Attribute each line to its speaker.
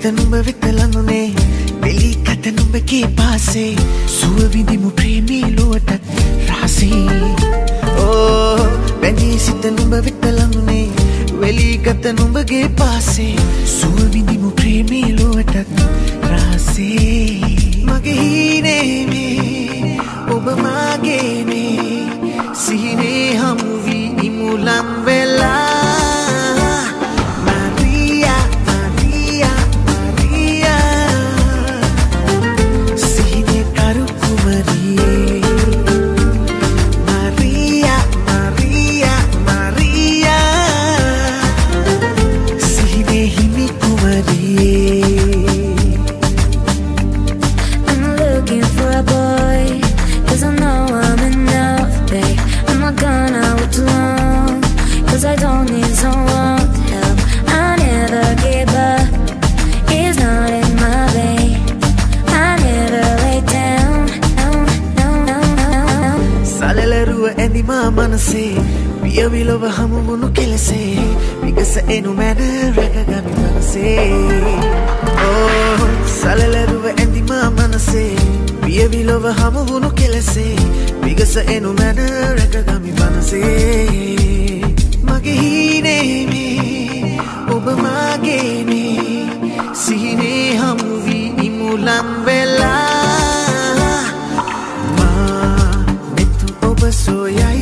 Speaker 1: සිත නුඹ වෙත ලඟුනේ වෙලී ගත නුඹගේ පාසේ සුව විඳිමු ප්‍රේමී ලොවටත් රහසේ ඕ බැඳී සිත නුඹ වෙත ලඟුනේ වෙලී ගත නුඹගේ පාසේ සුව විඳිමු ප්‍රේමී ලොවටත් රහසේ මගේ හීනේ මේ ඔබ මාගේ මේ සිහිනේ හමු වී ඉමු ලං වෙලා मनसे पिया विलोव हम वुनु केलसे विगस एनु मैन रगगमि मनसे ओ सललरुव एंदिमा मनसे पिया विलोव हम वुनु केलसे विगस एनु मैन रगगमि मनसे मगे हीने में ඔබ මාගේ නේ සිහිනේ හමු වී ඉමු ලං වෙලා මා මෙතු ඔබ සොයයි